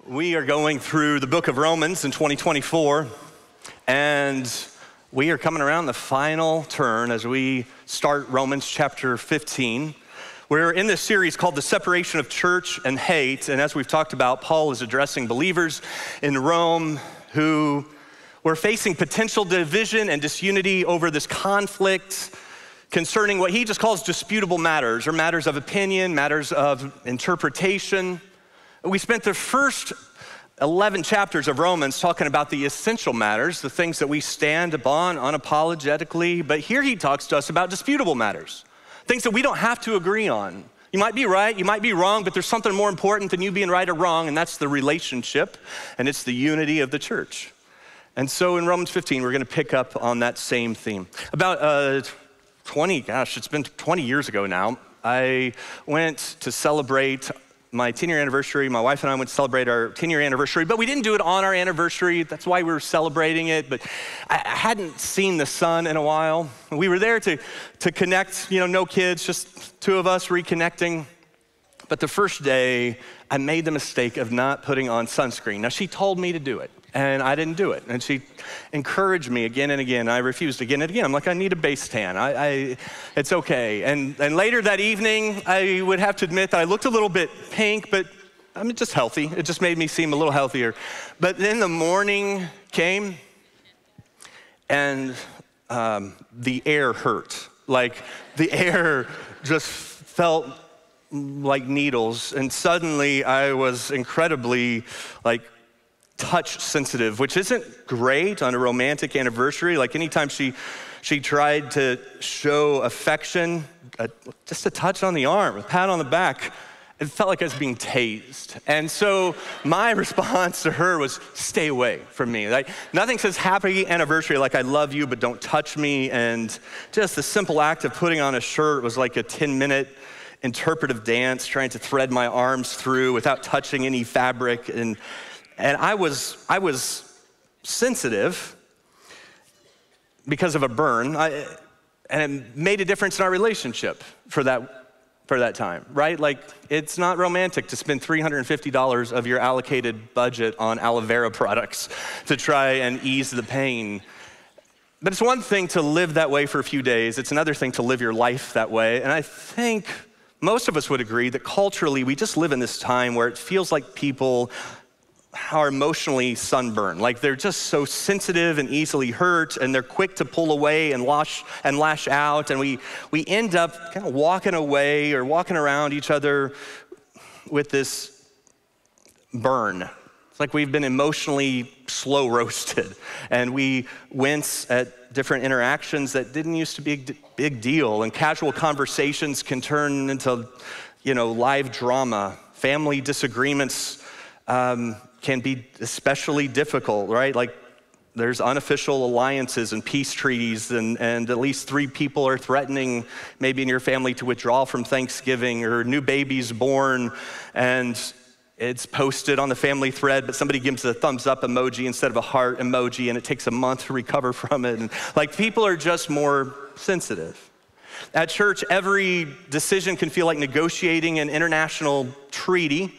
We are going through the book of Romans in 2024, and we are coming around the final turn as we start Romans chapter 15. We're in this series called The Separation of Church and Hate, and as we've talked about, Paul is addressing believers in Rome who were facing potential division and disunity over this conflict concerning what he just calls disputable matters, or matters of opinion, matters of interpretation. We spent the first 11 chapters of Romans talking about the essential matters, the things that we stand upon unapologetically, but here he talks to us about disputable matters, things that we don't have to agree on. You might be right, you might be wrong, but there's something more important than you being right or wrong, and that's the relationship, and it's the unity of the church. And so in Romans 15, we're gonna pick up on that same theme. About it's been 20 years ago now, I went to celebrate my 10-year anniversary. My wife and I went to celebrate our 10-year anniversary, but we didn't do it on our anniversary. That's why we were celebrating it, but I hadn't seen the sun in a while. We were there to connect, no kids, just two of us reconnecting. But the first day, I made the mistake of not putting on sunscreen. Now, she told me to do it, and I didn't do it. And she encouraged me again and again. I refused again and again. I'm like, I need a base tan. It's okay. And later that evening, I would have to admit that I looked a little bit pink, but I'm just healthy. It just made me seem a little healthier. But then the morning came, and the air hurt. Like, the air just felt like needles, and suddenly I was incredibly touch sensitive, which isn't great on a romantic anniversary. Like, anytime she tried to show affection, just a touch on the arm, a pat on the back, it felt like I was being tased. And so my response to her was, stay away from me. Like, nothing says happy anniversary like I love you, but don't touch me. And just the simple act of putting on a shirt was like a 10-minute interpretive dance, trying to thread my arms through without touching any fabric. And I was sensitive because of a burn, and it made a difference in our relationship for that time, right? Like, it's not romantic to spend $350 of your allocated budget on aloe vera products to try and ease the pain. But it's one thing to live that way for a few days. It's another thing to live your life that way. And I think most of us would agree that culturally, we just live in this time where it feels like people are emotionally sunburned. Like, they're just so sensitive and easily hurt, and they're quick to pull away and lash out, and we end up kind of walking away or walking around each other with this burn. It's like we've been emotionally slow roasted, and we wince at different interactions that didn't used to be a big deal, and casual conversations can turn into, live drama. Family disagreements can be especially difficult, right? Like, there's unofficial alliances and peace treaties, and at least 3 people are threatening, maybe in your family, to withdraw from Thanksgiving, or new babies born, and it's posted on the family thread, but somebody gives a thumbs up emoji instead of a heart emoji, and it takes a month to recover from it. And people are just more sensitive. At church, every decision can feel like negotiating an international treaty.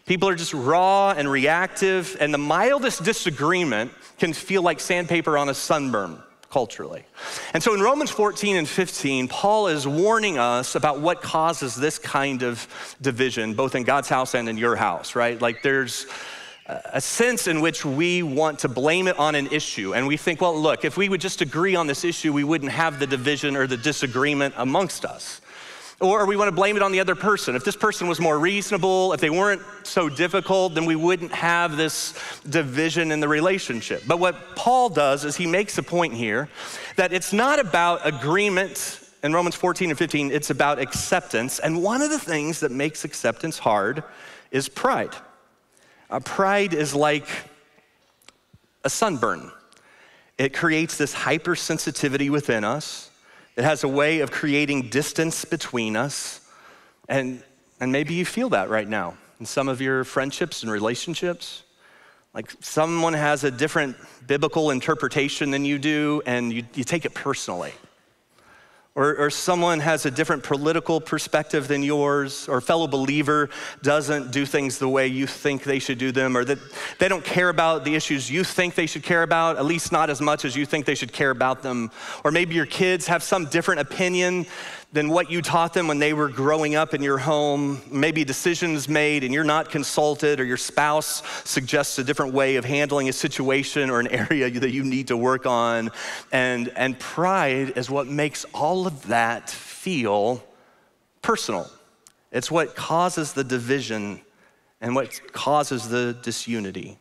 People are just raw and reactive, and the mildest disagreement can feel like sandpaper on a sunburn culturally. And so in Romans 14 and 15, Paul is warning us about what causes this kind of division, both in God's house and in your house, right? Like, there's a sense in which we want to blame it on an issue, and we think, well, look, if we would just agree on this issue, we wouldn't have the division or the disagreement amongst us. Or we want to blame it on the other person. If this person was more reasonable, if they weren't so difficult, then we wouldn't have this division in the relationship. But what Paul does is he makes a point here that it's not about agreement in Romans 14 and 15, it's about acceptance. And one of the things that makes acceptance hard is pride. Pride is like a sunburn. It creates this hypersensitivity within us. It has a way of creating distance between us, and maybe you feel that right now in some of your friendships and relationships. Like, someone has a different biblical interpretation than you do, and you take it personally. or someone has a different political perspective than yours, or a fellow believer doesn't do things the way you think they should do them, or that they don't care about the issues you think they should care about, at least not as much as you think they should care about them. Or maybe your kids have some different opinion than what you taught them when they were growing up in your home. Maybe decisions made and you're not consulted, or your spouse suggests a different way of handling a situation or an area that you need to work on. And pride is what makes all of that feel personal. It's what causes the division and what causes the disunity.